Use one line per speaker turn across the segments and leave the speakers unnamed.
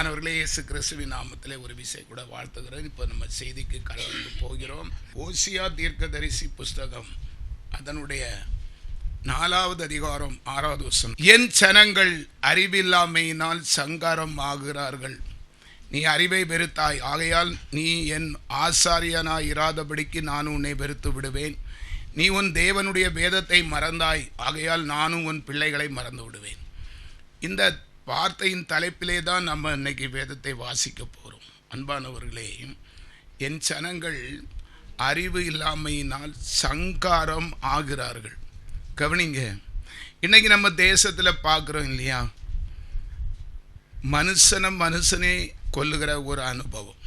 அன்பானவர்களே, இயேசு கிறிஸ்துவின் நாமத்திலே ஒரு விஷயம் கூட வாழ்த்துகிறேன். இப்போ நம்ம செய்திக்கு கடந்து போகிறோம். ஓசியா தீர்க்கதரிசி புஸ்தகம் அதனுடைய 4வது அதிகாரம் 6வது வசனம். என் ஜனங்கள் அறிவில்லாமையினால் சங்காரம் ஆகிறார்கள். நீ அறிவை வெறுத்தாய், ஆகையால் நீ என் ஆசாரியனாய் இராதபடிக்கு நான் உன்னை வெறுத்து விடுவேன். நீ உன் தேவனுடைய வேதத்தை மறந்தாய், ஆகையால் நானும் உன் பிள்ளைகளை மறந்து விடுவேன். இந்த வார்த்தையின் தலைப்பிலே தான் நம்ம இன்னைக்கு வேதத்தை வாசிக்க போகிறோம். அன்பானவர்களே, என் ஜனங்கள் அறிவு இல்லாமையினால் சங்காரம் ஆகிறார்கள். கவனிங்க, இன்னைக்கு நம்ம தேசத்தில் பார்க்குறோம் இல்லையா, மனுஷனே கொல்லுகிற ஒரு அனுபவம்.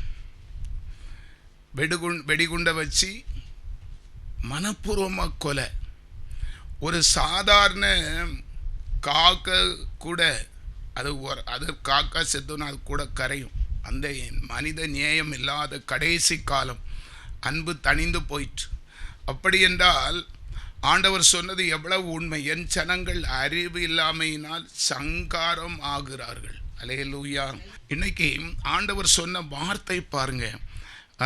வெடிகுண்டை வச்சு மனப்பூர்வமாக கொலை. ஒரு சாதாரண காக்க கூட அது காக்கா செத்துனா அது கூட கரையும். அந்த மனித நேயம் இல்லாத கடைசி காலம், அன்பு தணிந்து போயிற்று. அப்படி என்றால் ஆண்டவர் சொன்னது எவ்வளவு உண்மை. என் ஜனங்கள் அறிவு இல்லாமையினால் சங்காரம் ஆகிறார்கள். அல்லேலூயா. இன்னைக்கு ஆண்டவர் சொன்ன வார்த்தை பாருங்க.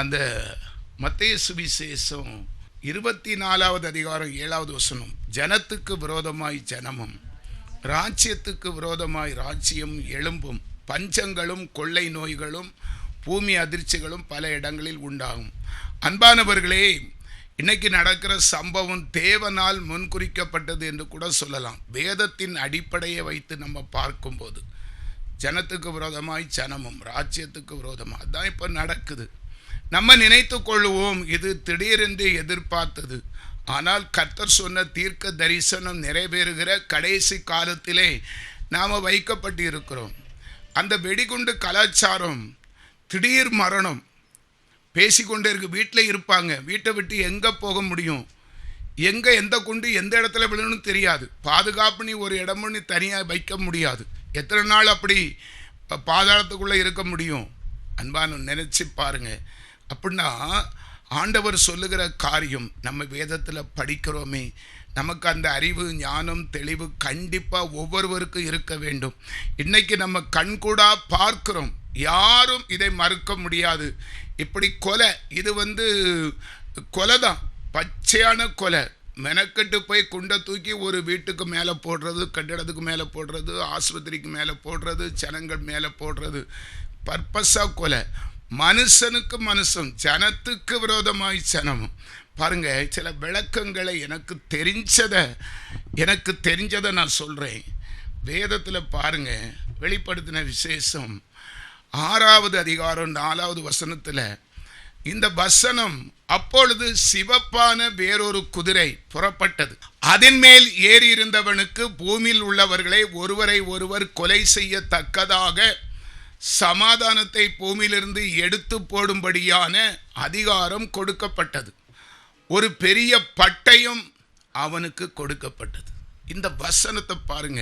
அந்த மத்தேயு சுவிசேஷம் 24வது அதிகாரம் 7வது வசனம். ஜனத்துக்கு விரோதமாய் ஜனமும் ராஜ்யத்துக்கு விரோதமாய் ராஜ்யம் எழும்பும். பஞ்சங்களும் கொள்ளை நோய்களும் பூமி அதிர்ச்சிகளும் பல இடங்களில் உண்டாகும். அன்பானவர்களே, இன்னைக்கு நடக்கிற சம்பவம் தேவனால் முன்குறிக்கப்பட்டது என்று கூட சொல்லலாம். வேதத்தின் அடிப்படையை வைத்து நம்ம பார்க்கும்போது ஜனத்துக்கு விரோதமாய் ஜனமும் ராஜ்யத்துக்கு விரோதமாக தான் இப்போ நடக்குது. நம்ம நினைத்து கொள்ளுவோம் இது திடீரென்று எதிர்பார்த்தது. ஆனால் கர்த்தர் சொன்ன தீர்க்க தரிசனம் நிறைவேறுகிற கடைசி காலத்திலே நாம் வைக்கப்பட்டு இருக்கிறோம். அந்த வெடிகுண்டு கலாச்சாரம், திடீர் மரணம் பேசிக்கொண்டே இருக்கு. வீட்டில் இருப்பாங்க, வீட்டை விட்டு எங்கே போக முடியும், எங்கே எந்த குண்டு எந்த இடத்துல விழணும்னு தெரியாது. பாதுகாப்பு ஒரு இடமும் நீ தனியாக வைக்க முடியாது. எத்தனை நாள் அப்படி பாதாளத்துக்குள்ளே இருக்க முடியும்? அன்பான நினச்சி பாருங்க. அப்படின்னா ஆண்டவர் சொல்லுகிற காரியம் நம்ம வேதத்தில் படிக்கிறோமே, நமக்கு அந்த அறிவு ஞானம் தெளிவு கண்டிப்பாக ஒவ்வொருவருக்கும் இருக்க வேண்டும். இன்னைக்கு நம்ம கண்கூடா பார்க்கிறோம், யாரும் இதை மறுக்க முடியாது. இப்படி கொலை, இது கொலை தான், பச்சையான கொலை. மெனக்கெட்டு போய் குண்டை தூக்கி ஒரு வீட்டுக்கு மேலே போடுறது, கட்டிடத்துக்கு மேலே போடுறது, ஆஸ்பத்திரிக்கு மேலே போடுறது, ஜனங்கள் மேலே போடுறது, பர்பஸாக கொலை. மனுஷனுக்கு மனுஷன், ஜனத்துக்கு விரோதமாய் ஜனமும். பாருங்க, சில விளக்கங்களை எனக்கு தெரிஞ்சதை நான் சொல்கிறேன். வேதத்தில் பாருங்க, வெளிப்படுத்தின விசேஷம் 6வது அதிகாரம் 4வது வசனத்தில் இந்த வசனம், அப்பொழுது சிவப்பான வேறொரு குதிரை புறப்பட்டது, அதன் மேல் ஏறி இருந்தவனுக்கு பூமியில் உள்ளவர்களை ஒருவரை ஒருவர் கொலை செய்யத்தக்கதாக சமாதானத்தை பூமியிலிருந்து எடுத்து போடும்படியான அதிகாரம் கொடுக்கப்பட்டது. ஒரு பெரிய பட்டயம் அவனுக்கு கொடுக்கப்பட்டது. இந்த வசனத்தை பாருங்க.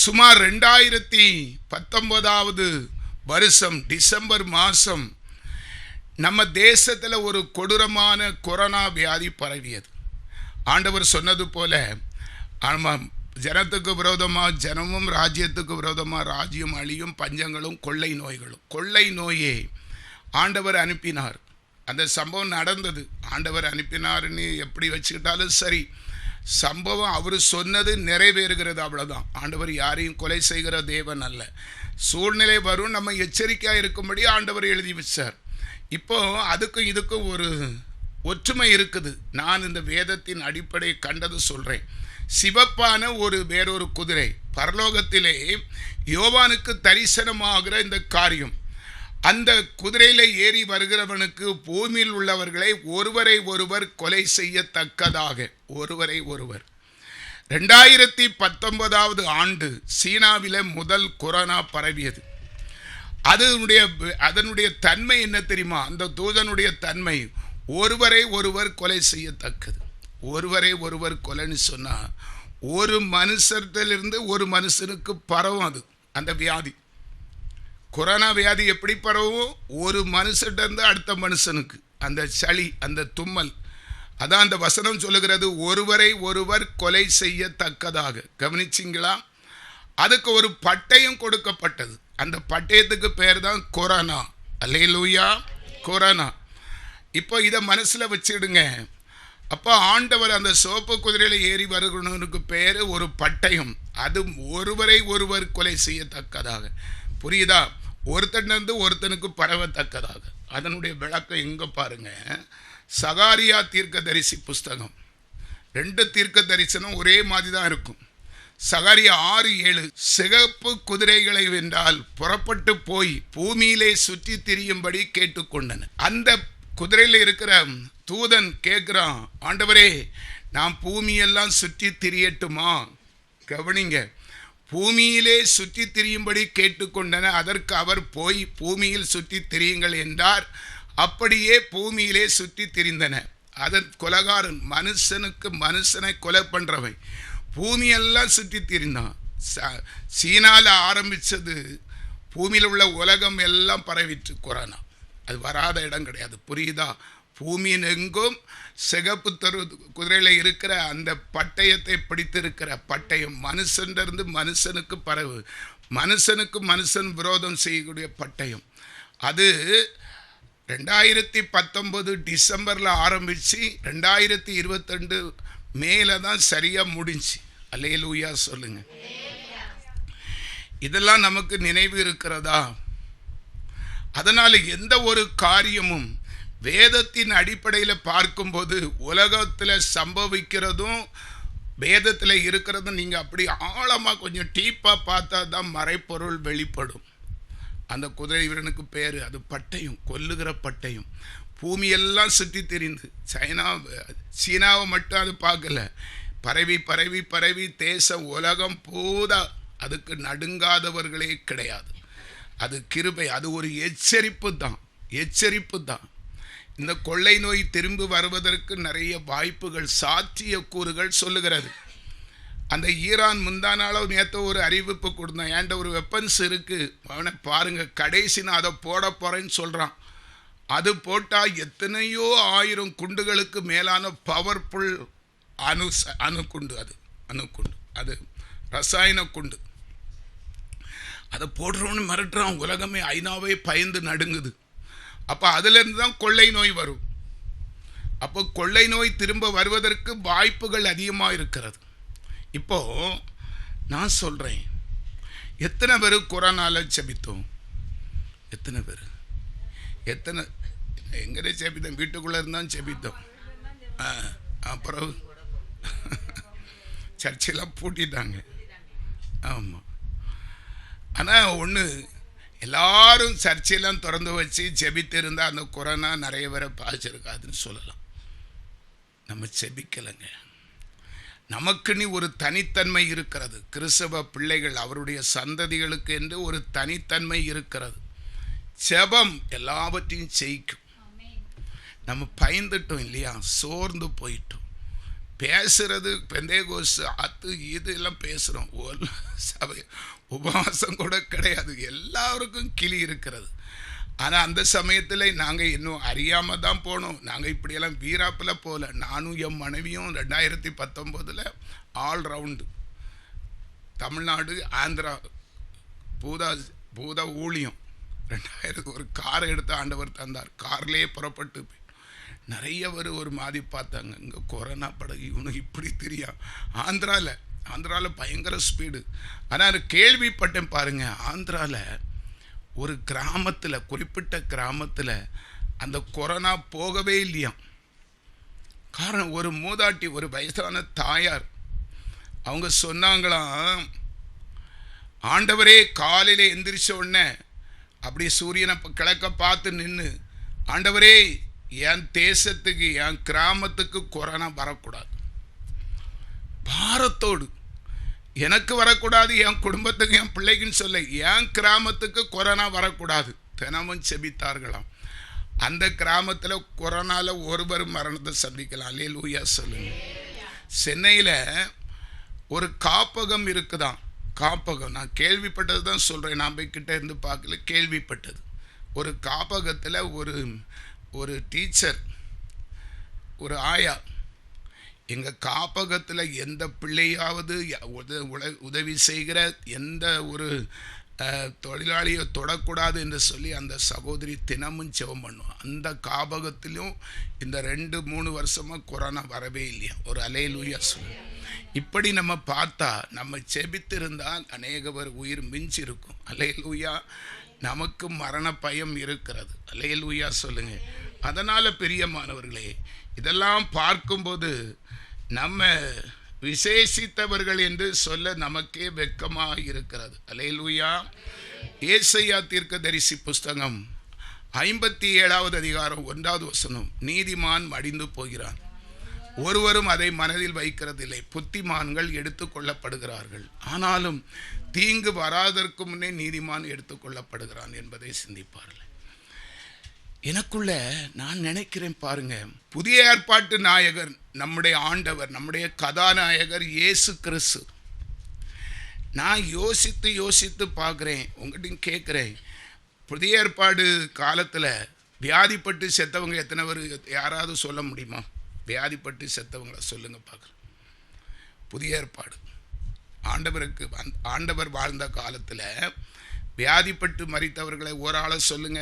சுமார் 2019வது வருஷம் டிசம்பர் மாதம் நம்ம தேசத்தில் ஒரு கொடூரமான கொரோனா வியாதி பரவியது. ஆண்டவர் சொன்னது போல, ஆமாம், ஜனத்துக்கு விரோதமாக ஜனமும் ராஜ்யத்துக்கு விரோதமாக ராஜ்யம் அழியும். பஞ்சங்களும் கொள்ளை நோய்களும். கொள்ளை நோயை ஆண்டவர் அனுப்பினார். அந்த சம்பவம் நடந்தது, ஆண்டவர் அனுப்பினார்னு எப்படி வச்சுக்கிட்டாலும் சரி, சம்பவம் அவர் சொன்னது நிறைவேறுகிறது, அவ்வளோதான். ஆண்டவர் யாரையும் கொலை செய்கிற தேவன் அல்ல. சூழ்நிலை வரும், நம்ம எச்சரிக்கையாக இருக்கும்படி ஆண்டவர் எழுதி வச்சார். இப்போ அதுக்கும் இதுக்கும் ஒரு ஒற்றுமை இருக்குது. நான் இந்த வேதத்தின் அடிப்படை கண்டது சொல்கிறேன். சிவப்பான வேறொரு குதிரை, பரலோகத்திலே யோவானுக்கு தரிசனமாகிற இந்த காரியம். அந்த குதிரையில் ஏறி வருகிறவனுக்கு பூமியில் உள்ளவர்களை ஒருவரை ஒருவர் கொலை செய்யத்தக்கதாக, ஒருவரை ஒருவர். 2019வது ஆண்டு சீனாவில் முதல் கொரோனா பரவியது. அதனுடைய தன்மை என்ன தெரியுமா? அந்த தூதனுடைய தன்மை ஒருவரை ஒருவர் கொலை செய்யத்தக்கது. ஒருவரை ஒருவர் கொலைன்னு சொன்னால் ஒரு மனுஷத்திலிருந்து ஒரு மனுஷனுக்கு பரவும். அது அந்த வியாதி, கொரோனா வியாதி எப்படி பரவும்? ஒரு மனுஷன்ட்டு அடுத்த மனுஷனுக்கு அந்த சளி, அந்த தும்மல். அதான் அந்த வசனம் சொல்லுகிறது, ஒருவரை ஒருவர் கொலை செய்யத்தக்கதாக. கவனிச்சிங்களா? அதுக்கு ஒரு பட்டயம் கொடுக்கப்பட்டது. அந்த பட்டயத்துக்கு பேர் தான் கொரோனா. அல்லேலூயா, கொரோனா. இப்போ இதை மனசில் வச்சிடுங்க. அப்போ ஆண்டவர் அந்த சோப்பு குதிரையில் ஏறி வருகிறவனுக்கு பேர் ஒரு பட்டயம். அது ஒருவரை ஒருவர் கொலை செய்யத்தக்கதாக, புரியுதா, ஒருத்தனிருந்து ஒருத்தனுக்கு பரவத்தக்கதாக. அதனுடைய விளக்கம் எங்கே பாருங்க, சகாரியா தீர்க்கதரிசி புஸ்தகம். 2 தீர்க்க தரிசனம் ஒரே மாதிரி தான் இருக்கும். சகாரியா 6:7, சிகப்பு குதிரைகளை வென்றால் புறப்பட்டு போய் பூமியிலே சுற்றி திரியும்படி கேட்டுக்கொண்டன. அந்த குதிரையில் இருக்கிற தூதன் கேட்குறான், ஆண்டவரே நான் பூமியெல்லாம் சுற்றி திரியட்டுமா? கவனிங்க, பூமியிலே சுற்றி திரியும்படி கேட்டுக்கொண்டன. அதற்கு அவர் போய் பூமியில் சுற்றி திரியுங்கள் என்றார். அப்படியே பூமியிலே சுற்றி திரிந்தன. அதன் கொலைகாரன், மனுஷனை கொலை பண்ணுறவை, பூமியெல்லாம் சுற்றி திரிந்தான். சீனாவில் ஆரம்பித்தது, பூமியில் உள்ள உலகம் எல்லாம் பரவிட்டு கொரோனா. அது வராத இடம் கிடையாது, புரியுதா? பூமியின் எங்கும் சிகப்பு குதிரையில் இருக்கிற அந்த பட்டயத்தை பிடித்திருக்கிற பட்டயம் மனுஷன்றிருந்து மனுஷனுக்கு பரவு, மனுஷனுக்கு மனுஷன் விரோதம் செய்யக்கூடிய பட்டயம். அது 2019 டிசம்பரில் ஆரம்பித்து 2022 மேலே தான் சரியாக முடிஞ்சு. அல்லேலூயா சொல்லுங்க. இதெல்லாம் நமக்கு நினைவு இருக்கிறதா? அதனால் எந்த ஒரு காரியமும் வேதத்தின் அடிப்படையில் பார்க்கும்போது உலகத்தில் சம்பவிக்கிறதும் வேதத்தில் இருக்கிறதும் நீங்கள் அப்படி ஆழமாக கொஞ்சம் டீப்பாக பார்த்தா தான் மறைப்பொருள் வெளிப்படும். அந்த குதிரை வீரனுக்கு பேர் அது பட்டயம், கொல்லுகிற பட்டயம். பூமியெல்லாம் சுற்றி தெரிந்து சீனாவை மட்டும் அது பார்க்கல, பரவி பரவி பரவி தேசம் உலகம் பூரா அதுக்கு நடுங்காதவர்களே கிடையாது. அது கிருபை, அது ஒரு எச்சரிப்பு தான், எச்சரிப்பு தான். இந்த கொள்ளை நோய் திரும்பி வருவதற்கு நிறைய வாய்ப்புகள், சாத்தியக்கூறுகள் சொல்லுகிறது. அந்த ஈரான் முந்தானால நேற்று ஒரு அறிவிப்பு கொடுத்தான், ஏன்ட ஒரு வெப்பன்ஸ் இருக்குது அவனை பாருங்கள், கடைசி நான் அதை போட போகிறேன்னு சொல்கிறான். அது போட்டால் எத்தனையோ 1000 குண்டுகளுக்கு மேலான பவர்ஃபுல் அணுகுண்டு, அது ரசாயன குண்டு. அதை போடுறோன்னு மிரட்டுறான், உலகமே ஐநாவே பயந்து நடுங்குது. அப்போ அதிலிருந்து தான் கொள்ளை நோய் வரும். அப்போ கொள்ளை நோய் திரும்ப வருவதற்கு வாய்ப்புகள் அதிகமாக இருக்கிறது. இப்போ நான் சொல்கிறேன், எத்தனை பேர் கொரோனாவில் செபித்தோம்? எத்தனை பேர்? எத்தனை எங்கே செபித்தோம்? வீட்டுக்குள்ளே இருந்தால் செபித்தோம். அப்புறம் சர்ச்செல்லாம் பூட்டிட்டாங்க. ஆமாம். ஆனால் ஒன்று, எல்லாரும் சர்ச்சையெல்லாம் திறந்து வச்சு செபித்து இருந்தால் அந்த கொரோனா நிறைய பேரை பாதிச்சிருக்காதுன்னு சொல்லலாம். நம்ம செபிக்கலைங்க. நமக்குன்னு ஒரு தனித்தன்மை இருக்கிறது. கிறிஸ்தவ பிள்ளைகள் அவருடைய சந்ததிகளுக்கு என்று ஒரு தனித்தன்மை இருக்கிறது. செபம் எல்லாவற்றையும் செய்யும். நம்ம பயந்துட்டோம் இல்லையா, சோர்ந்து போயிட்டோம். பேசுறது பெந்தேகோஸ் அது இது எல்லாம் பேசுகிறோம், சபை உபவாசம் கூட கிடையாது, எல்லாருக்கும் கிளி இருக்கிறது. ஆனால் அந்த சமயத்தில் நாங்கள் இன்னும் அறியாமல் தான் போனோம். நாங்கள் இப்படியெல்லாம் வீராப்பில் போகல. நானும் என் மனைவியும் 2019 ஆல் ரவுண்டு தமிழ்நாடு ஆந்திரா பூதா ஊழியம் 2000 ஒரு காரை எடுத்து ஆண்டவர் தந்தார். கார்லேயே புறப்பட்டு நிறைய பேர் ஒரு மாதிரி பார்த்தாங்க, இங்கே கொரோனா படகு இவனுக்கு இப்படி தெரியும். ஆந்திராவில் பயங்கர ஸ்பீடு. ஆனால் கேள்விப்பட்டேன் பாருங்கள், ஆந்திராவில் ஒரு கிராமத்தில், குறிப்பிட்ட கிராமத்தில் அந்த கொரோனா போகவே இல்லையாம். காரணம், ஒரு மூதாட்டி, ஒரு வயசான தாயார், அவங்க சொன்னாங்களாம், ஆண்டவரே காலையில் எந்திரிச்ச உடனே அப்படி சூரியனை கிழக்க பார்த்து நின்று, ஆண்டவரே என் தேசத்துக்கு என் கிராமத்துக்கு கொரோனா வரக்கூடாது, பாரத்தோடு எனக்கு வரக்கூடாது, என் குடும்பத்துக்கு என் பிள்ளைக்குன்னு சொல்ல, என் கிராமத்துக்கு கொரோனா வரக்கூடாது தினமும் செபித்தார்களாம். அந்த கிராமத்தில் கொரோனாவில் ஒருவர் மரணத்தை சந்திக்கலாம். அல்லேலூயா சொல்லுங்க. சென்னையில் ஒரு காப்பகம் இருக்குதான், காப்பகம் நான் கேள்விப்பட்டது தான் சொல்கிறேன், நான் போய் கிட்டே இருந்து பார்க்கல, கேள்விப்பட்டது. ஒரு காப்பகத்தில் ஒரு டீச்சர், ஒரு ஆயா, எங்கள் காப்பகத்தில் எந்த பிள்ளையாவது உதவி செய்கிற எந்த ஒரு தொழிலாளியை தொடக்கூடாது என்று சொல்லி அந்த சகோதரி தினமும் ஜெபம் பண்ணுவோம். அந்த காபகத்திலும் இந்த 2-3 வருஷமாக கொரோனா வரவே இல்லையா. ஒரு அல்லேலூயா சொல்லு. இப்படி நம்ம பார்த்தா நம்ம செபித்திருந்தால் அநேகவர் உயிர் மிஞ்சி இருக்கும். அல்லேலூயா. நமக்கு மரண பயம் இருக்கிறது. அல்லேலூயா சொல்லுங்க. அதனால் பிரியமானவர்களே, இதெல்லாம் பார்க்கும்போது நம்ம விசேஷித்தவர்கள் என்று சொல்ல நமக்கே வெட்கமாக இருக்கிறது. அல்லேலூயா. ஏசாயா தீர்க்கதரிசி புஸ்தகம் 57வது அதிகாரம் 1வது வசனம், நீதிமான் மடிந்து போகிறான், ஒருவரும் அதை மனதில் வைக்கிறதில்லை, புத்திமான்கள் எடுத்துக்கொள்ளப்படுகிறார்கள், ஆனாலும் தீங்கு வராதற்கு முன்னே நீதிமான் எடுத்துக்கொள்ளப்படுகிறான் என்பதை சிந்திப்பார்கள். எனக்குள்ள நான் நினைக்கிறேன் பாருங்க, புதிய ஏற்பாட்டு நாயகர் நம்முடைய ஆண்டவர், நம்முடைய கதாநாயகர் இயேசு கிறிஸ்து. நான் யோசித்து பார்க்குறேன், உங்கள்கிட்ட கேட்குறேன், புதிய ஏற்பாடு காலத்தில் வியாதிப்பட்டு செத்தவங்க எத்தனை பேர் யாராவது சொல்ல முடியுமா? வியாதிப்பட்டு செத்தவங்களை சொல்லுங்க பார்க்குறேன். புதிய ஏற்பாடு ஆண்டவர் வாழ்ந்த காலத்தில் வியாதிப்பட்டு மரித்தவர்களை ஒரு ஆளை சொல்லுங்க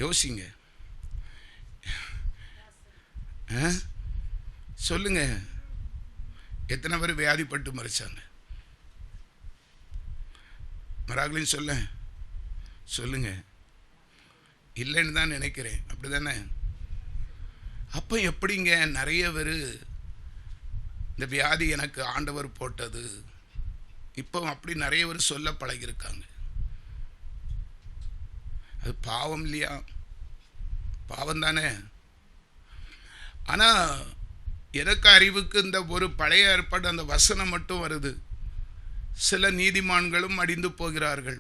யோசிங்க சொல்லுங்க. எத்தனை பேர் வியாதிப்பட்டு மரிச்சாங்க? மராகலின் சொல்லுங்க. இல்லைன்னு தான் நினைக்கிறேன். அப்படி தானே? அப்போ எப்படிங்க நிறைய பேர் இந்த வியாதி எனக்கு ஆண்டவர் போட்டது, இப்போ அப்படி நிறைய பேர் சொல்ல பழகியிருக்காங்க. அது பாவம் இல்லையா? பாவம் தானே. ஆனால் எனக்கு அறிவுக்கு இந்த ஒரு பழைய ஏற்பாடு அந்த வசனம் மட்டும் வருது. சில நீதிமான்களும் மடிந்து போகிறார்கள்,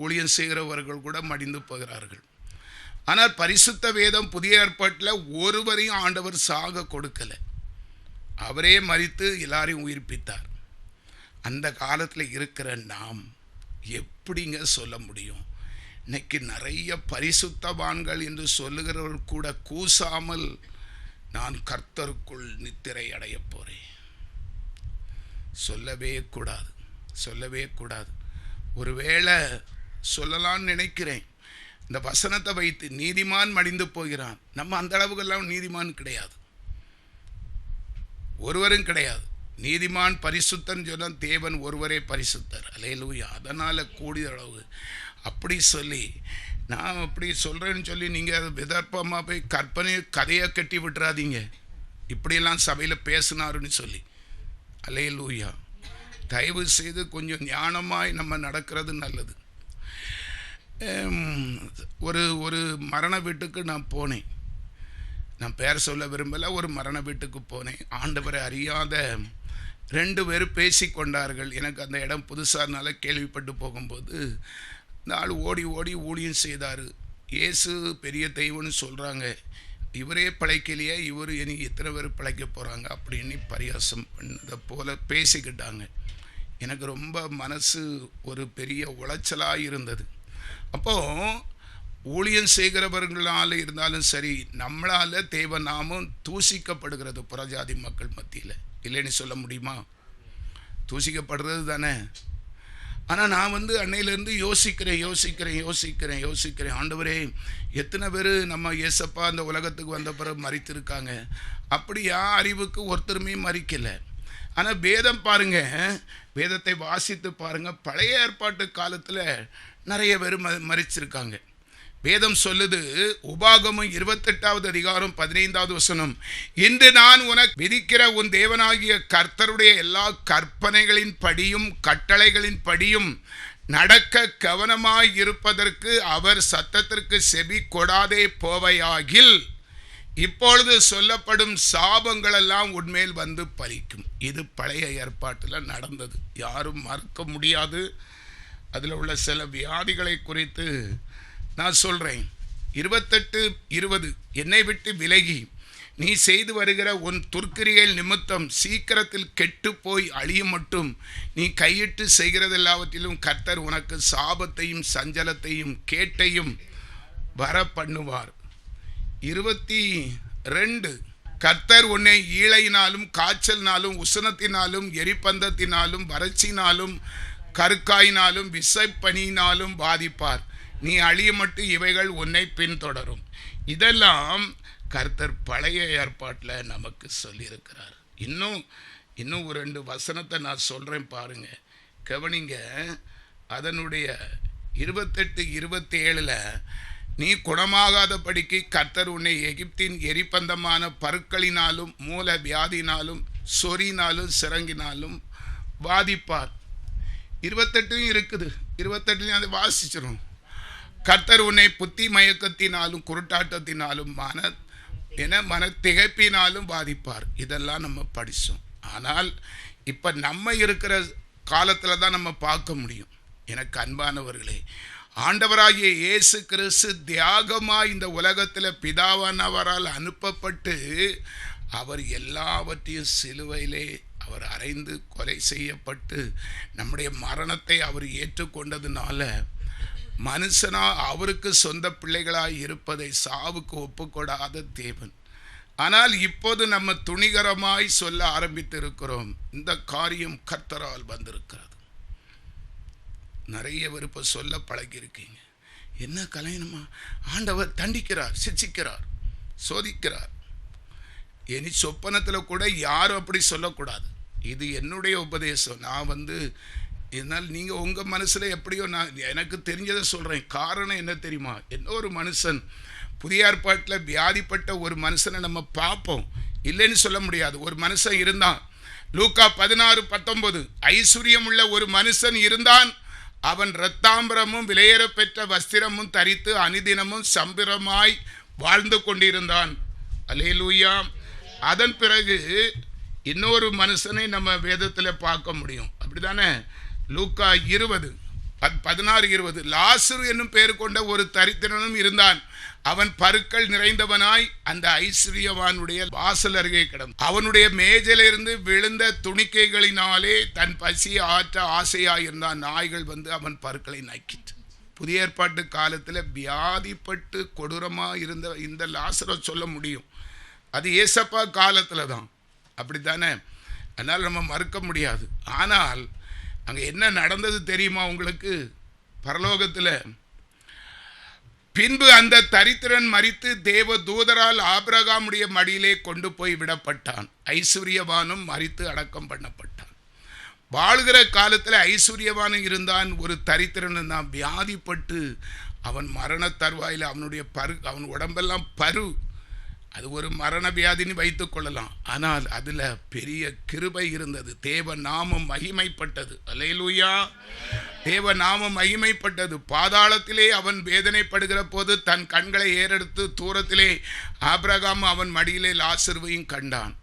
ஊழியம் செய்கிறவர்கள் கூட மடிந்து போகிறார்கள். ஆனால் பரிசுத்த வேதம் புதிய ஏற்பாட்டில் ஒருவரையும் ஆண்டவர் சாக கொடுக்கலை. அவரே மரித்து எல்லாரையும் உயிர்ப்பித்தார். அந்த காலத்தில் இருக்கிற நாம் எப்படிங்க சொல்ல முடியும்? இன்னைக்கு நிறைய பரிசுத்தவான்கள் என்று சொல்லுகிறவர்கள் கூட கூசாமல் நான் கர்த்தருக்குள் நித்திரை அடைய போறேன் சொல்லவே கூடாது. ஒருவேளை சொல்லலான்னு நினைக்கிறேன். இந்த வசனத்தை வைத்து நீதிமான் மடிந்து போகிறான். நம்ம அந்த அளவுக்கெல்லாம் நீதிமான் கிடையாது, ஒருவரும் கிடையாது. நீதிமான் பரிசுத்தன் சொன்ன தேவன் ஒருவரே பரிசுத்தர். அல்லேலூயா. அதனால் கூடிய அளவு அப்படி சொல்லி நான் அப்படி சொல்கிறேன்னு சொல்லி நீங்கள் அதை விதர்ப்பமாக போய் கதையை கட்டி விட்டுறாதீங்க. இப்படியெல்லாம் சபையில் பேசினாருன்னு சொல்லி. அல்லேலூயா. தயவு செய்து கொஞ்சம் ஞானமாய் நம்ம நடக்கிறது நல்லது. ஒரு மரண வீட்டுக்கு நான் போனேன். நான் பேர் சொல்ல விரும்பலை. ஒரு மரண வீட்டுக்கு போனேன். ஆண்டவரை அறியாத 2 பேர் பேசி கொண்டார்கள். எனக்கு அந்த இடம் புதுசானால கேள்விப்பட்டு போகும்போது இந்த ஆள் ஓடி ஊழியம் செய்தார். இயேசு பெரிய தெய்வம்னு சொல்கிறாங்க, இவரே பிழைக்கலையே, இவர் இனி எத்தனை பேர் பிழைக்க போகிறாங்க அப்படின்னு பரியாசம் பண்ணதை போல் பேசிக்கிட்டாங்க. எனக்கு ரொம்ப மனசு ஒரு பெரிய உளைச்சலாக இருந்தது. அப்போது ஊழியம் செய்கிறவர்களால் இருந்தாலும் சரி, நம்மளால் தேவநாமம் தூசிக்கப்படுகிறது புறஜாதி மக்கள் மத்தியில். இல்லைன்னு சொல்ல முடியுமா? தூசிக்கப்படுறது தானே. ஆனால் நான் அன்னையிலேருந்து யோசிக்கிறேன். ஆண்டவரே, எத்தனை பேர் நம்ம இயேசப்பா அந்த உலகத்துக்கு வந்த பிறகு மரித்திருக்காங்க. அப்படியா? அறிவுக்கு ஒருத்தருமே மரிக்கலை. ஆனால் வேதம் பாருங்க, வேதத்தை வாசித்து பாருங்க, பழைய ஏற்பாட்டு காலத்தில் நிறைய பேர் மரிச்சிருக்காங்க. வேதம் சொல்லுது, உபாகமம் 28வது அதிகாரம் 15வது வசனம், இன்று நான் உனக்கு விதிக்கிற உன் தேவனாகிய கர்த்தருடைய எல்லா கற்பனைகளின் படியும் கட்டளைகளின் படியும் நடக்க கவனமாய் இருப்பதற்கு அவர் சத்தத்திற்கு செவி கொடாதே போவையாகில் இப்பொழுது சொல்லப்படும் சாபங்கள் எல்லாம் உன்மேல் வந்து பலிக்கும். இது பழைய ஏற்பாட்டில் நடந்தது, யாரும் மறுக்க முடியாது. அதில் உள்ள சில வியாதிகளை குறித்து நான் சொல்கிறேன். 28:20, என்னை விட்டு விலகி நீ செய்து வருகிற உன் துர்க்கிரியல் நிமித்தம் சீக்கிரத்தில் கெட்டு போய் அழியும் மட்டும் நீ கையிட்டு செய்கிறது எல்லாவற்றிலும் கர்த்தர் உனக்கு சாபத்தையும் சஞ்சலத்தையும் கேட்டையும் வர பண்ணுவார். 22, கர்த்தர் உன்னை ஈழையினாலும் காய்ச்சலினாலும் உஷ்ணத்தினாலும் எரிபந்தத்தினாலும் வறட்சினாலும் கருக்காயினாலும் விசைப்பனியினாலும் பாதிப்பார். நீ அழிய மட்டும் இவைகள் உன்னை பின்தொடரும். இதெல்லாம் கர்த்தர் பழைய ஏற்பாட்டில் நமக்கு சொல்லியிருக்கிறார். இன்னும் ஒரு 2 வசனத்தை நான் சொல்கிறேன் பாருங்க, கவனிங்க. அதனுடைய 28, 27 நீ குணமாகாதபடிக்கு கர்த்தர் உன்னை எகிப்தின் எரிபந்தமான பருக்களினாலும் மூல வியாதினாலும் சொறினாலும் சிறங்கினாலும் பாதிப்பார். 28 இருக்குது, 28 அதை வாசிச்சிடும். கர்த்தர் உன்னை புத்தி மயக்கத்தினாலும் குருட்டாட்டத்தினாலும் மன திகைப்பினாலும் பாதிப்பார். இதெல்லாம் நம்ம படித்தோம். ஆனால் இப்போ நம்ம இருக்கிற காலத்தில் தான் நம்ம பார்க்க முடியும். எனக்கு அன்பானவர்களே, ஆண்டவராகிய இயேசு கிறிஸ்து தியாகமாக இந்த உலகத்தில் பிதாவானவரால் அனுப்பப்பட்டு அவர் எல்லாவற்றையும் சிலுவையிலே அவர் அறைந்து கொலை செய்யப்பட்டு நம்முடைய மரணத்தை அவர் ஏற்றுக்கொண்டதுனால மனுஷனா அவருக்கு சொந்த பிள்ளைகளாய் இருப்பதை சாவுக்கு ஒப்புக்கொடாத தேவன். ஆனால் இப்போது நம்ம துணிகரமாய் சொல்ல ஆரம்பித்து இருக்கிறோம், இந்த காரியம் கர்த்தரால் வந்திருக்கிறது. நிறைய பேர் இப்போ சொல்ல பழகியிருக்கீங்க, என்ன கலையணுமா, ஆண்டவர் தண்டிக்கிறார், சிட்சிக்கிறார், சோதிக்கிறார். இனி சொப்பனத்தில் கூட யாரும் அப்படி சொல்லக்கூடாது. இது என்னுடைய உபதேசம். நான் இதனால் நீங்கள் உங்கள் மனசில் எப்படியோ நான் எனக்கு தெரிஞ்சதை சொல்கிறேன். காரணம் என்ன தெரியுமா, இன்னொரு மனுஷன் புதிய ஏற்பாட்டில் வியாதிப்பட்ட ஒரு மனுஷனை நம்ம பார்ப்போம், இல்லைன்னு சொல்ல முடியாது. ஒரு மனுஷன் இருந்தான், லூக்கா 16:19, ஐஸ்வர்யம் உள்ள ஒரு மனுஷன் இருந்தான். அவன் இரத்தாம்பரமும் விலையேற பெற்ற வஸ்திரமும் தரித்து அனுதினமும் சம்பிரமாய் வாழ்ந்து கொண்டிருந்தான். அல்லேலூயா. அதன் பிறகு இன்னொரு மனுஷனை நம்ம வேதத்தில் பார்க்க முடியும், அப்படிதானே? லூக்கா 16:20, லாசரு என்னும் பெயர் கொண்ட ஒரு தரித்திரனும் இருந்தான். அவன் பருக்கள் நிறைந்தவனாய் அந்த ஐஸ்வர்யவானுடைய வாசல் அருகே கிடந்தான். அவனுடைய மேஜிலிருந்து விழுந்த துணிக்கைகளினாலே தன் பசியை ஆற்ற ஆசையாயிருந்தான். நாய்கள் அவன் பருக்களை நக்கிட்டு. புதிய ஏற்பாட்டு காலத்தில் வியாதிப்பட்டு கொடூரமாக இருந்த இந்த லாசரை சொல்ல முடியும். அது ஏசப்பா காலத்தில் தான், அப்படித்தானே? அதனால் நம்ம மறுக்க முடியாது. ஆனால் அங்கே என்ன நடந்தது தெரியுமா உங்களுக்கு? பரலோகத்தில் பின்பு அந்த தரித்திரன் மரித்து தேவ தூதரால் ஆபிரகாமுடைய மடியிலே கொண்டு போய் விடப்பட்டான். ஐஸ்வர்யவானும் மரித்து அடக்கம் பண்ணப்பட்டான். வாழ்கிற காலத்தில் ஐஸ்வர்யவானும் இருந்தான், ஒரு தரித்திரன் தான். வியாதிப்பட்டு அவன் மரண தருவாயில் அவன் உடம்பெல்லாம் பரு, அது ஒரு மரண வியாதின்னு வைத்துக் கொள்ளலாம். ஆனால் அதில் பெரிய கிருபை இருந்தது. தேவ நாமம் மகிமைப்பட்டது. அல்லேலூயா. தேவ நாமம் மகிமைப்பட்டது. பாதாளத்திலே அவன் வேதனைப்படுகிற போது தன் கண்களை ஏறெடுத்து தூரத்திலே ஆபிரகாம் அவன் மடியிலே லாசருவையும் கண்டான்.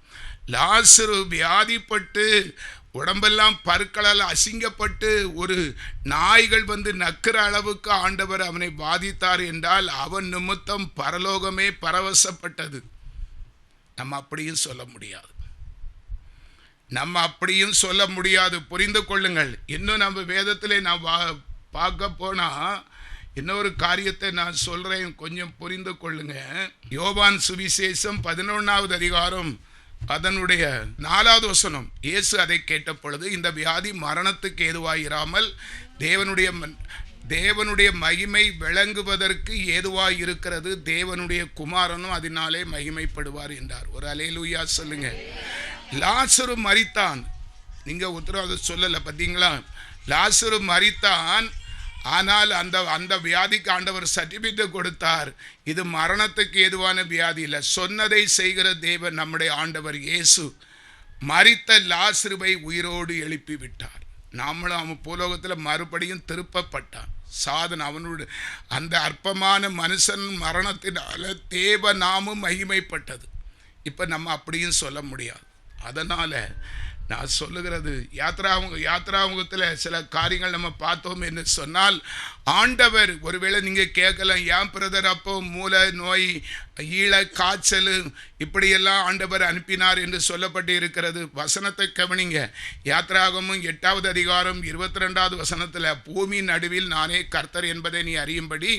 லாசரு வியாதிப்பட்டு உடம்பெல்லாம் பருக்களால் அசிங்கப்பட்டு ஒரு நாய்கள் நக்கிற அளவுக்கு ஆண்டவர் அவனை பாதித்தார் என்றால் அவன் நிமித்தம் பரலோகமே பரவசப்பட்டது. நம்ம அப்படியும் சொல்ல முடியாது. புரிந்து கொள்ளுங்கள். இன்னும் நம்ம வேதத்திலே நான் பார்க்க போனா இன்னொரு காரியத்தை நான் சொல்றேன், கொஞ்சம் புரிந்து கொள்ளுங்க. யோவான் சுவிசேஷம் 11வது அதிகாரம் அதனுடைய 4வது வசனம். இயேசு அதை கேட்ட பொழுது, இந்த வியாதி மரணத்துக்கு ஏதுவாயிராமல் தேவனுடைய மகிமை விளங்குவதற்கு ஏதுவாய் இருக்கிறது. தேவனுடைய குமாரனும் அதனாலே மகிமைப்படுவார் என்றார். ஒரு அல்லேலூயா சொல்லுங்க. லாசரு மரித்தான். நீங்க உத்தரவாதம் சொல்லல, பார்த்தீங்களா? லாசரு மரித்தான். ஆனால் அந்த வியாதிக்கு ஆண்டவர் சர்டிபிகேட் கொடுத்தார். இது மரணத்துக்கு ஏதுவான வியாதி இல்லை, சொன்னதை செய்கிற தேவன் நம்முடைய ஆண்டவர் இயேசு மரித்த லாசருவை உயிரோடு எழுப்பி விட்டார். நாமளும் அவன் பூலோகத்தில் மறுபடியும் திருப்பப்பட்டான். சாதன் அவனுடைய அந்த அற்பமான மனுஷன் மரணத்தினால தேவ நாமும் மகிமைப்பட்டது. இப்போ நம்ம அப்படியும் சொல்ல முடியாது. அதனால் நான் சொல்லுகிறது யாத்ராமுகத்தில் சில காரியங்கள் நம்ம பார்த்தோம் என்று சொன்னால், ஆண்டவர் ஒருவேளை நீங்கள் கேட்கலாம், ஏன் பிரதர் அப்போ மூல நோய், ஈழ காய்ச்சல் இப்படியெல்லாம் ஆண்டவர் அனுப்பினார் என்று சொல்லப்பட்டு இருக்கிறது. வசனத்தை கவனிங்க. யாத்ராகமும் 8வது அதிகாரம் 22வது வசனத்தில், பூமி நடுவில் நானே கர்த்தர் என்பதை நீ அறியும்படி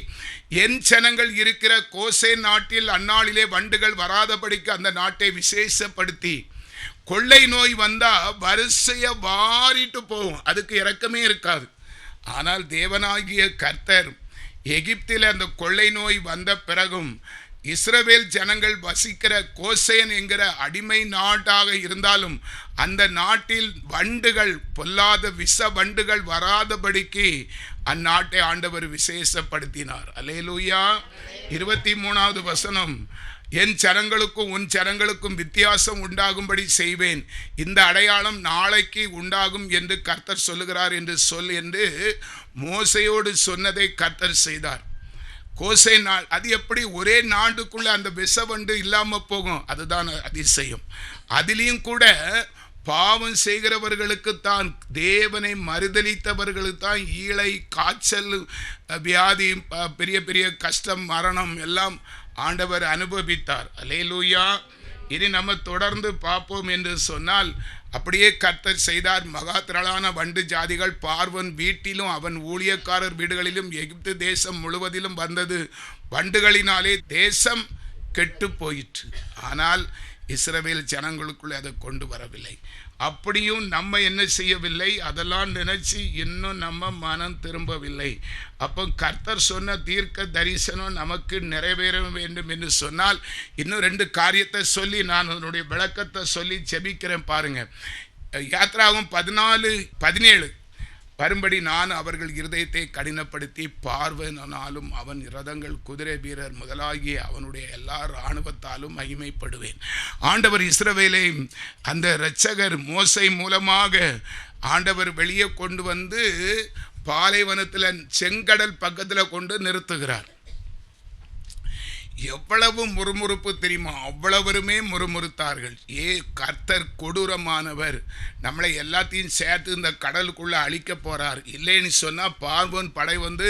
என் ஜனங்கள் இருக்கிற கோசேன் நாட்டில் அந்நாளிலே வண்டுகள் வராதபடிக்கு அந்த நாட்டை விசேஷப்படுத்தி, கொள்ளை நோய் வந்தா வரிசைய வாரிட்டு போகும், அதுக்கு இரக்கமே இருக்காது. ஆனால் தேவனாகிய கர்த்தர் எகிப்தில் அந்த கொள்ளை நோய் வந்த பிறகும் இஸ்ரவேல் ஜனங்கள் வசிக்கிற கோசேன் என்கிற அடிமை நாட்டாக இருந்தாலும் அந்த நாட்டில் வண்டுகள், பொல்லாத விஷ வண்டுகள் வராதபடிக்கு அந்நாட்டை ஆண்டவர் விசேஷப்படுத்தினார். அல்லேலூயா. 23வது வசனம், என் ஜனங்களுக்கும் உன் ஜனங்களுக்கும் வித்தியாசம் உண்டாகும்படி செய்வேன், இந்த அடையாளம் நாளைக்கு உண்டாகும் என்று கர்த்தர் சொல்லுகிறார் என்று மோசையோடு சொன்னதை கர்த்தர் செய்தார். கோசை நாள், அது எப்படி ஒரே நாட்டுக்குள்ள அந்த விஷவண்டு இல்லாமல் போகும்? அதுதான் அதிசயம். அதிலையும் கூட பாவம் செய்கிறவர்களுக்கு தான், தேவனை மறுதலித்தவர்களுக்கு தான் ஈழை, காய்ச்சல், வியாதி, பெரிய பெரிய கஷ்டம், மரணம் எல்லாம் ஆண்டவர் அனுபவித்தார். அல்லேலூயா. இனி நம்ம தொடர்ந்து பார்ப்போம் என்று சொன்னால், அப்படியே கர்த்தர் செய்தார். மகா திரளான வண்டு ஜாதிகள் பார்வன் வீட்டிலும் அவன் ஊழியக்காரர் வீடுகளிலும் எகிப்து தேசம் முழுவதிலும் வந்தது. வண்டுகளினாலே தேசம் கெட்டு போயிற்று. ஆனால் இஸ்ரவேல் ஜனங்களுக்குள்ளே அதை கொண்டு வரவில்லை. அப்படியும் நம்ம என்ன செய்யவில்லை, அதெல்லாம் நினைச்சு இன்னும் நம்ம மனம் திரும்பவில்லை. அப்போ கர்த்தர் சொன்ன தீர்க்க தரிசனம் நமக்கு நிறைவேற வேண்டும் என்று சொன்னால், இன்னும் 2 காரியத்தை சொல்லி நான் அதனுடைய விளக்கத்தை சொல்லி ஜெபிக்கிறேன். பாருங்க, யாத்ராகமம் 14:17, வரும்படி நான் அவர்கள் இருதயத்தை கடினப்படுத்தி பார்வனாலும் அவன் இரதங்கள், குதிரை வீரர் முதலாகிய அவனுடைய எல்லா இராணுவத்தாலும் மகிமைப்படுவேன். ஆண்டவர் இஸ்ரவேலை அந்த இரட்சகர் மோசை மூலமாக ஆண்டவர் வெளியே கொண்டு வந்து பாலைவனத்தில் செங்கடல் பக்கத்தில் கொண்டு நிறுத்துகிறார். எவ்வளவு முறுமுறுப்பு தெரியுமா? அவ்வளவருமே முறுமுறுத்தார்கள். கர்த்தர் கொடூரமானவர், நம்மளை எல்லாத்தையும் சேர்த்து இந்த கடலுக்குள்ளே அழிக்க போகிறார், இல்லைன்னு சொன்னால் பார்வோன் படை வந்து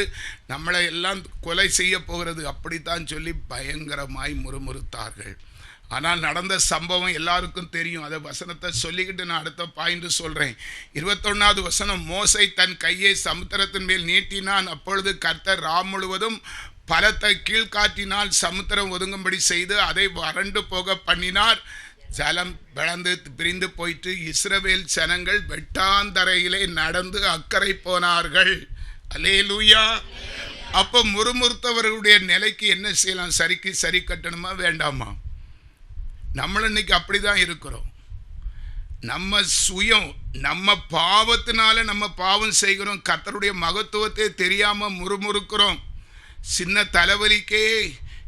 நம்மளை எல்லாம் கொலை செய்ய போகிறது, அப்படித்தான் சொல்லி பயங்கரமாய் முறுமுறுத்தார்கள். ஆனால் நடந்த சம்பவம் எல்லாருக்கும் தெரியும். அதை வசனத்தை சொல்லிக்கிட்டு நான் அடுத்த பாயிண்ட் சொல்கிறேன். 21வது வசனம், மோசை தன் கையை சமுத்திரத்தின் மேல் நீட்டினான், அப்பொழுது கர்த்தர் ராம் முழுவதும் பலத்த கீழ்காற்றினால் சமுத்திரம் ஒதுங்கும்படி செய்து அதை வறண்டு போக பண்ணினார். ஜலம் விளந்து பிரிந்து போயிட்டு இஸ்ரவேல் ஜனங்கள் வெட்டாந்தரையிலே நடந்து அக்கறை போனார்கள். அல்லேலூயா. அப்போ முறுமுறுத்தவர்களுடைய நிலைக்கு என்ன செய்யலாம்? சரிக்கு சரி கட்டணுமா வேண்டாமா? நம்மள இன்னைக்கு அப்படிதான் இருக்கிறோம். நம்ம சுயம், நம்ம பாவத்தினால நம்ம பாவம் செய்கிறோம், கர்த்தருடைய மகத்துவத்தை தெரியாம முறுமுறுக்கிறோம். சின்ன தலைவலிக்கே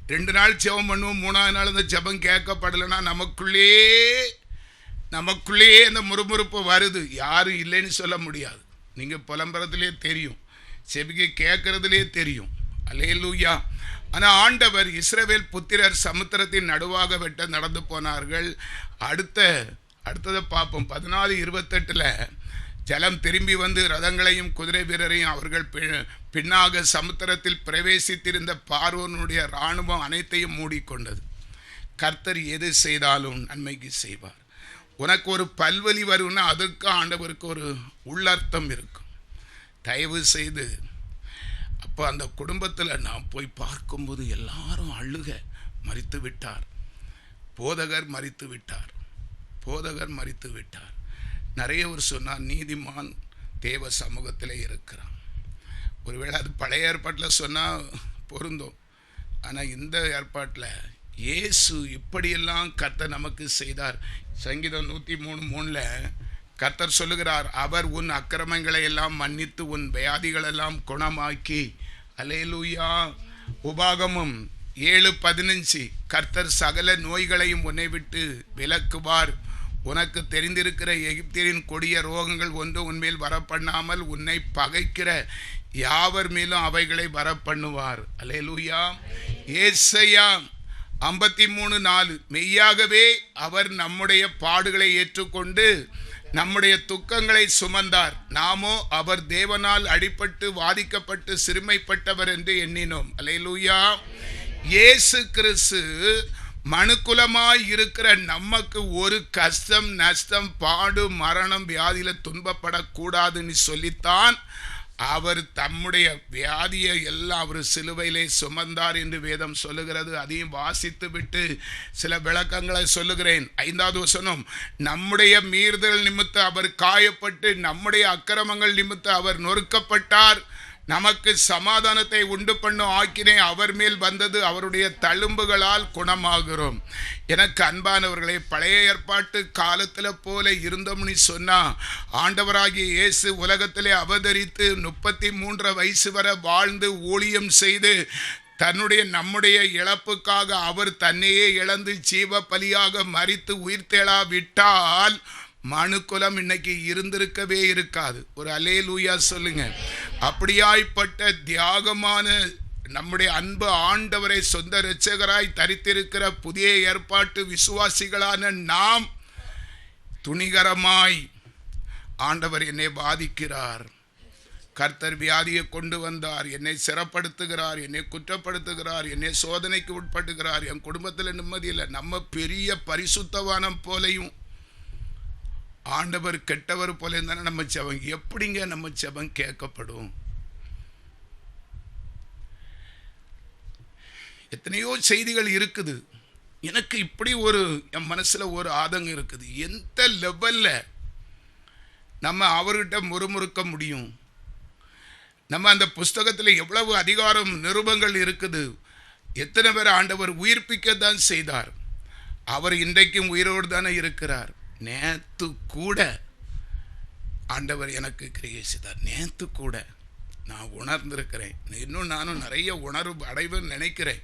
2 நாள் ஜெபம் பண்ணுவோம், 3வது நாள் அந்த ஜெபம் கேட்கப்படலைன்னா நமக்குள்ளேயே அந்த முறுமுறுப்பு வருது. யாரும் இல்லைன்னு சொல்ல முடியாது. நீங்கள் புலம்புறதுலே தெரியும், செபிக்க கேட்கறதுலே தெரியும். அல்லேலூயா. ஆனால் ஆண்டவர் இஸ்ரவேல் புத்திரர் சமுத்திரத்தின் நடுவாக வெட்ட நடந்து போனார்கள். அடுத்ததை பார்ப்போம். 14:28 ஜலம் திரும்பி வந்து ரதங்களையும் குதிரை வீரரையும் அவர்கள் பின்னாக சமுத்திரத்தில் பிரவேசித்திருந்த பார்வோனுடைய இராணுவம் அனைத்தையும் மூடிக்கொண்டது. கர்த்தர் எது செய்தாலும் நன்மைக்கு செய்வார். உனக்கு ஒரு பல்வலி வரும்னா அதுக்கு ஆண்டவருக்கு ஒரு உள்ளர்த்தம் இருக்கும். தயவு செய்து அப்போ அந்த குடும்பத்தில் நான் போய் பார்க்கும்போது எல்லாரும் அழுக, மரித்து விட்டார், போதகர் மரித்து விட்டார். நிறைய ஒரு சொன்னார், நீதிமான் தேவ சமூகத்தில் இருக்கிறான். ஒருவேளை அது பழைய ஏற்பாட்டில் சொன்னால் பொருந்தும். ஆனால் இந்த ஏற்பாட்டில் இயேசு இப்படியெல்லாம் கர்த்தர் நமக்கு செய்தார். சங்கீதம் 103:3 கர்த்தர் சொல்லுகிறார், அவர் உன் அக்கிரமங்களை எல்லாம் மன்னித்து உன் வியாதிகளெல்லாம் குணமாக்கி. அல்லேலூயா. உபாகமம் 7:15 கர்த்தர் சகல நோய்களையும் உன்னை விட்டு விலக்குவார், உனக்கு தெரிந்திருக்கிற எகிப்தியரின் கொடிய ரோகங்கள் ஒன்று உன்மேல் வரப்பண்ணாமல் உன்னை பகைக்கிற யாவர் மேலும் அவைகளை வரப்பண்ணுவார். அல்லேலூயா. ஏசாயா 53:4 மெய்யாகவே அவர் நம்முடைய பாடுகளை ஏற்றுக்கொண்டு நம்முடைய துக்கங்களை சுமந்தார். நாமோ அவர் தேவனால் அடிபட்டு வாதிக்கப்பட்டு சிறுமைப்பட்டவர் என்று எண்ணினோம். அல்லேலூயா. இயேசு கிறிஸ்து மனுக்குலமாய் இருக்கிற நமக்கு ஒரு கஷ்டம், நஷ்டம், பாடு, மரணம், வியாதியில துன்பப்படக்கூடாதுன்னு சொல்லித்தான் அவர் தம்முடைய வியாதியை எல்லாம் அவர் சிலுவையிலே சுமந்தார் என்று வேதம் சொல்லுகிறது. அதையும் வாசித்து விட்டு சில விளக்கங்களை சொல்லுகிறேன். 5வது வசனம், நம்முடைய மீறுதல் நிமித்தம் அவர் காயப்பட்டு நம்முடைய அக்கிரமங்கள் நிமித்தம் அவர் நொறுக்கப்பட்டார், நமக்கு சமாதானத்தை உண்டு பண்ணும் ஆக்கினை அவர் மேல் வந்தது, அவருடைய தழும்புகளால் குணமாகிறோம். எனக்கு அன்பானவர்களே, பழைய ஏற்பாட்டு காலத்தில் போல இருந்தோம்னு சொன்னா, ஆண்டவராகிய இயேசு உலகத்திலே அவதரித்து 33 வயசு வரை வாழ்ந்து ஊழியம் செய்து நம்முடைய இழப்புக்காக அவர் தன்னையே இழந்து ஜீவ பலியாக மரித்து உயிர்த்தெழா விட்டால் மனுக்குலம் இன்னைக்கு இருந்திருக்கவே இருக்காது. ஒரு அல்லேலூயா சொல்லுங்க. அப்படியாய்ப்பட்ட தியாகமான நம்முடைய அன்பு ஆண்டவரை சொந்த இரட்சகராய் தரித்திருக்கிற புதிய ஏற்பாட்டு விசுவாசிகளான நாம் துணிகரமாய், ஆண்டவர் என்னை பாதிக்கிறார், கர்த்தர் வியாதியை கொண்டு வந்தார், என்னை சிறப்படுத்துகிறார், என்னை குற்றப்படுத்துகிறார், என்னை சோதனைக்கு உட்படுகிறார், என் குடும்பத்தில் நிம்மதி இல்லை, நம்ம பெரிய பரிசுத்தவானம் போலையும் ஆண்டவர் கெட்டவர் போல இருந்தானே நம்ம ஜெபம் எப்படிங்க நம்ம ஜெபம் கேட்கப்படும்? எத்தனையோ செய்திகள் இருக்குது. எனக்கு இப்படி என் மனசுல ஒரு ஆதங்கம் இருக்குது. எந்த லெவல்ல நம்ம அவர்கிட்ட முறுமுறுக்க முடியும்? நம்ம அந்த புஸ்தகத்தில் எவ்வளவு அதிகாரம் நிருபங்கள் இருக்குது. எத்தனை பேர் ஆண்டவர் உயிர்ப்பிக்கத்தான் செய்தார். அவர் இன்றைக்கும் உயிரோடு தானே இருக்கிறார். நேத்து கூட ஆண்டவர் எனக்கு கிரியை செய்தார். நேத்து கூட நான் உணர்ந்திருக்கிறேன். இன்னும் நானும் நிறைய உணர்வு அடைவேன்னு நினைக்கிறேன்.